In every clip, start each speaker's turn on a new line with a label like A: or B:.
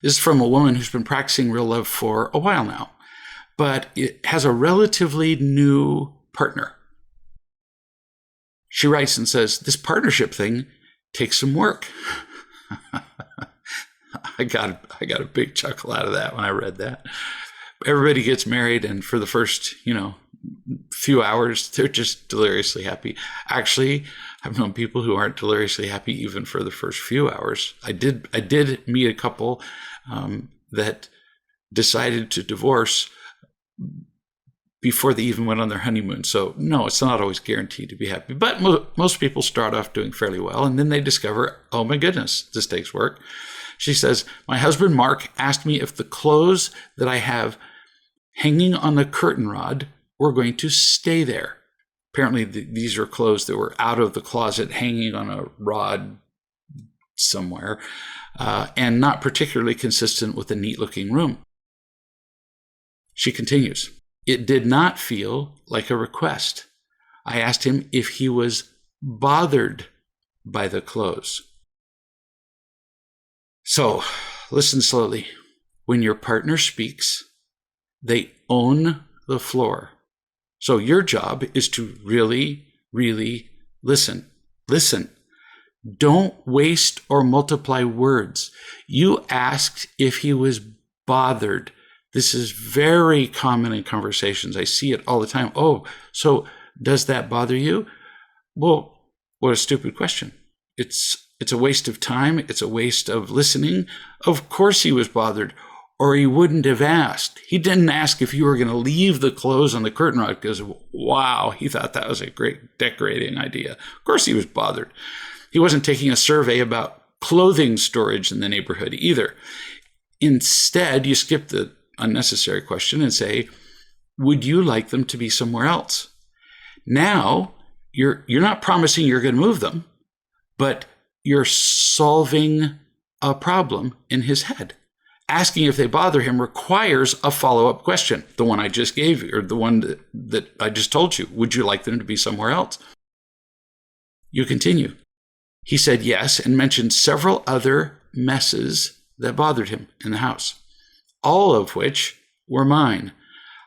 A: This is from a woman who's been practicing real love for a while now, but it has a relatively new partner. She writes and says, this partnership thing takes some work. I got a big chuckle out of that when I read that. Everybody gets married, and for the first, few hours, they're just deliriously happy. Actually, I've known people who aren't deliriously happy even for the first few hours. I did meet a couple that decided to divorce before they even went on their honeymoon. So no, it's not always guaranteed to be happy. But most people start off doing fairly well, and then they discover, oh my goodness, this takes work. She says, my husband Mark asked me if the clothes that I have hanging on the curtain rod were going to stay there. Apparently these are clothes that were out of the closet hanging on a rod somewhere, and not particularly consistent with a neat-looking room. She continues, it did not feel like a request. I asked him if he was bothered by the clothes. So, listen slowly. When your partner speaks, they own the floor. So your job is to really, really listen. Listen. Don't waste or multiply words. You asked if he was bothered. This is very common in conversations. I see it all the time. Oh, so does that bother you? Well, what a stupid question. It's a waste of time. It's a waste of listening. Of course he was bothered, or he wouldn't have asked. He didn't ask if you were going to leave the clothes on the curtain rod because, wow, he thought that was a great decorating idea. Of course he was bothered. He wasn't taking a survey about clothing storage in the neighborhood either. Instead, you skip the unnecessary question and say, would you like them to be somewhere else? Now, you're not promising you're going to move them, but you're solving a problem in his head. Asking if they bother him requires a follow-up question. The one I just gave you, or the one that I just told you. Would you like them to be somewhere else? You continue. He said yes and mentioned several other messes that bothered him in the house, all of which were mine.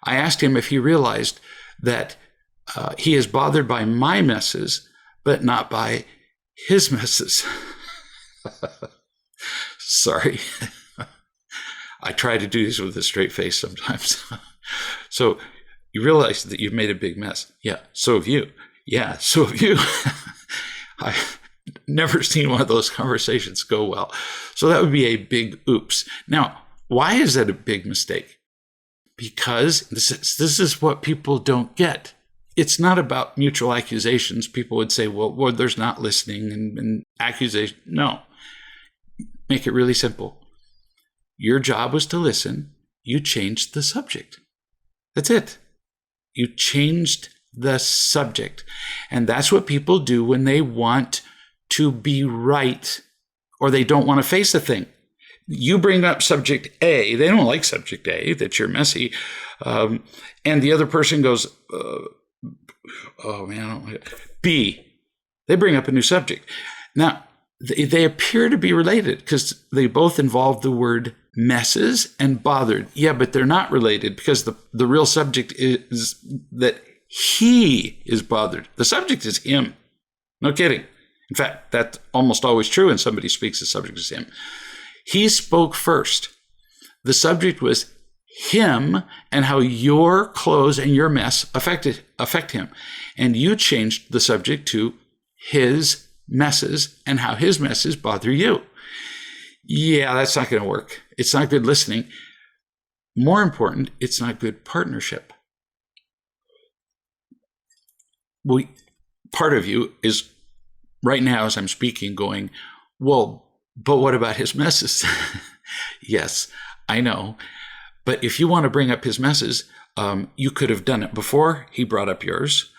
A: I asked him if he realized that he is bothered by my messes, but not by his messes. Sorry. I try to do this with a straight face sometimes. So you realize that you've made a big mess. Yeah, so have you. Yeah, so have you. I've never seen one of those conversations go well. So that would be a big oops. Now, why is that a big mistake? Because this is what people don't get. It's not about mutual accusations. People would say, well there's not listening and accusation. No. Make it really simple. Your job was to listen. You changed the subject. That's it. You changed the subject. And that's what people do when they want to be right or they don't want to face a thing. You bring up subject A. They don't like subject A, that you're messy. And the other person goes, oh man, I don't like it. B. They bring up a new subject. Now, they appear to be related because they both involve the word messes and bothered. Yeah, but they're not related because the real subject is that he is bothered. The subject is him. No kidding. In fact, that's almost always true when somebody speaks, the subject is him. He spoke first. The subject was him and how your clothes and your mess affect him. And you changed the subject to his messes and how his messes bother you. Yeah, that's not going to work. It's not good listening. More important, it's not good partnership. Part of you is right now as I'm speaking going, well, but what about his messes? Yes, I know. But if you want to bring up his messes, you could have done it before he brought up yours,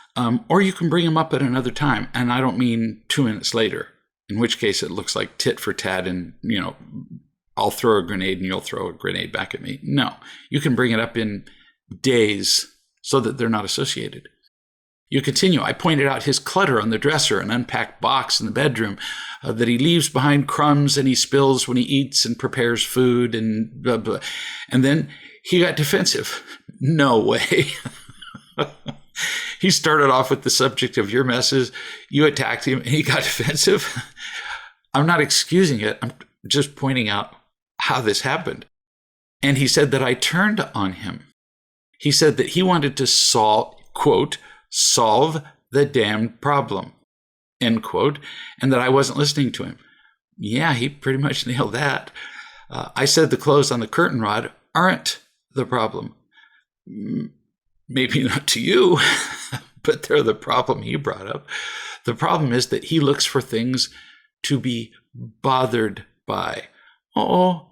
A: or you can bring him up at another time. And I don't mean 2 minutes later, in which case it looks like tit for tat and, I'll throw a grenade and you'll throw a grenade back at me. No, you can bring it up in days so that they're not associated. You continue. I pointed out his clutter on the dresser, an unpacked box in the bedroom, that he leaves behind crumbs and he spills when he eats and prepares food and blah, blah. And then he got defensive. No way. He started off with the subject of your messes. You attacked him and he got defensive. I'm not excusing it. I'm just pointing out how this happened. And he said that I turned on him. He said that he wanted to solve, quote, solve the damned problem, end quote, and that I wasn't listening to him. Yeah, he pretty much nailed that. I said the clothes on the curtain rod aren't the problem. Maybe not to you, but they're the problem he brought up. The problem is that he looks for things to be bothered by. Oh,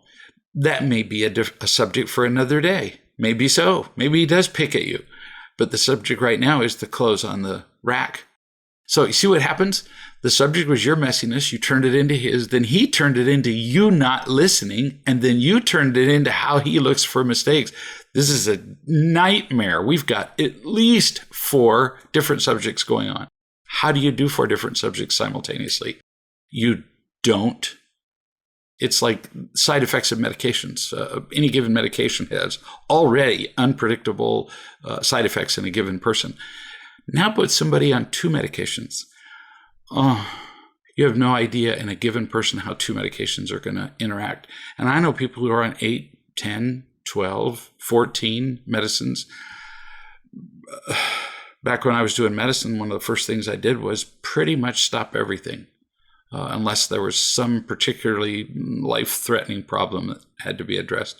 A: that may be a subject for another day. Maybe so. Maybe he does pick at you. But the subject right now is the clothes on the rack. So you see what happens? The subject was your messiness. You turned it into his. Then he turned it into you not listening. And then you turned it into how he looks for mistakes. This is a nightmare. We've got at least 4 different subjects going on. How do you do 4 different subjects simultaneously? You don't. It's like side effects of medications. Any given medication has already unpredictable side effects in a given person. Now put somebody on 2 medications. Oh, you have no idea in a given person how 2 medications are going to interact. And I know people who are on 8, 10, 12, 14 medicines. Back when I was doing medicine, one of the first things I did was pretty much stop everything. Unless there was some particularly life-threatening problem that had to be addressed.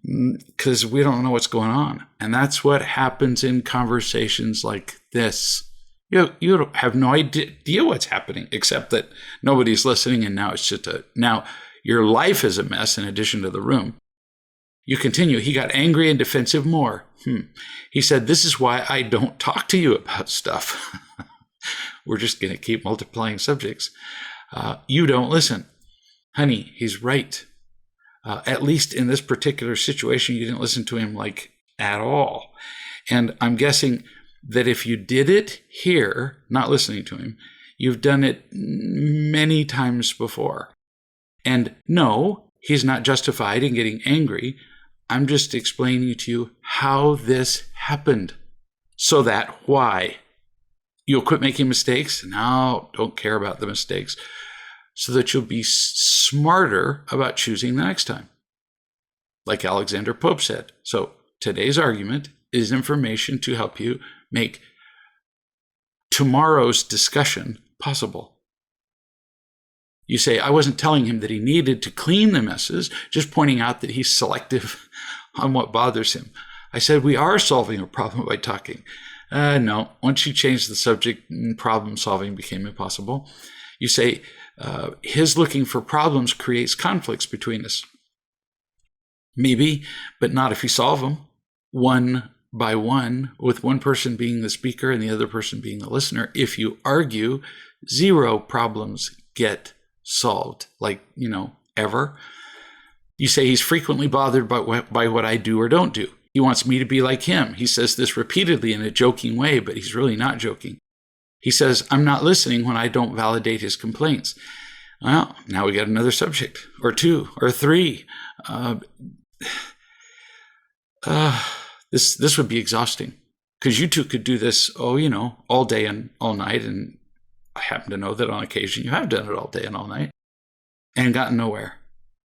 A: Because we don't know what's going on. And that's what happens in conversations like this. You have no idea what's happening, except that nobody's listening, and now it's just now your life is a mess in addition to the room. You continue. He got angry and defensive more. He said, this is why I don't talk to you about stuff. We're just going to keep multiplying subjects. You don't listen. Honey, he's right. At least in this particular situation, you didn't listen to him like at all. And I'm guessing that if you did it here, not listening to him, you've done it many times before. And no, he's not justified in getting angry. I'm just explaining to you how this happened. So that why? You'll quit making mistakes? No, don't care about the mistakes. So that you'll be smarter about choosing the next time. Like Alexander Pope said. So today's argument is information to help you make tomorrow's discussion possible. You say, I wasn't telling him that he needed to clean the messes, just pointing out that he's selective on what bothers him. I said, we are solving a problem by talking. No, once you changed the subject, problem solving became impossible. You say, his looking for problems creates conflicts between us. Maybe, but not if you solve them one by one, with one person being the speaker and the other person being the listener. If you argue, 0 problems get solved, like, ever. You say he's frequently bothered by what I do or don't do. He wants me to be like him. He says this repeatedly in a joking way, but he's really not joking. He says, I'm not listening when I don't validate his complaints. Well, now we got another subject, or 2, or 3. This would be exhausting, because you two could do this, all day and all night. And I happen to know that on occasion you have done it all day and all night and gotten nowhere.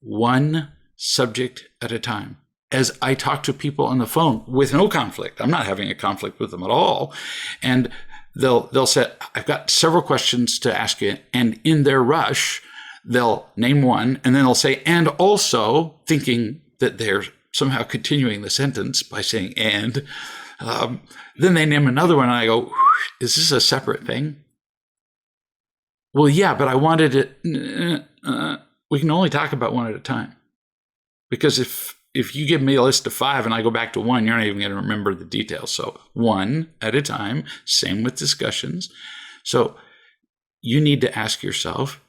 A: One subject at a time. As I talk to people on the phone with no conflict, I'm not having a conflict with them at all. And they'll say, I've got several questions to ask you. And in their rush, they'll name one, and then they'll say, and also, thinking that they're somehow continuing the sentence by saying, and. Then they name another one, and I go, is this a separate thing? Well, yeah, but I wanted it. We can only talk about one at a time. Because if you give me a list of 5 and I go back to 1, you're not even going to remember the details. So 1 at a time, same with discussions. So you need to ask yourself,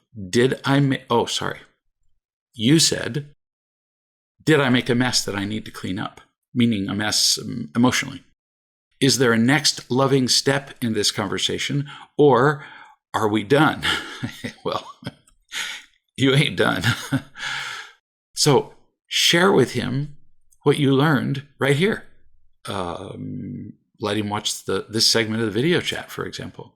A: you said, did I make a mess that I need to clean up? Meaning a mess emotionally. Is there a next loving step in this conversation, or are we done? Well, you ain't done. So share with him what you learned right here. Let him watch this segment of the video chat, for example.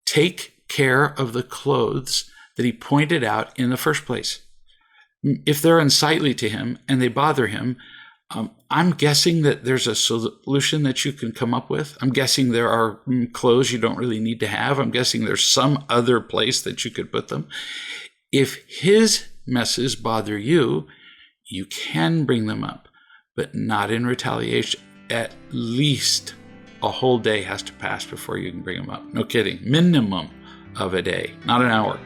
A: Take care of the clothes that he pointed out in the first place. If they're unsightly to him and they bother him, I'm guessing that there's a solution that you can come up with. I'm guessing there are clothes you don't really need to have. I'm guessing there's some other place that you could put them. If his messes bother you, you can bring them up, but not in retaliation. At least a whole day has to pass before you can bring them up. No kidding. Minimum of a day, not an hour.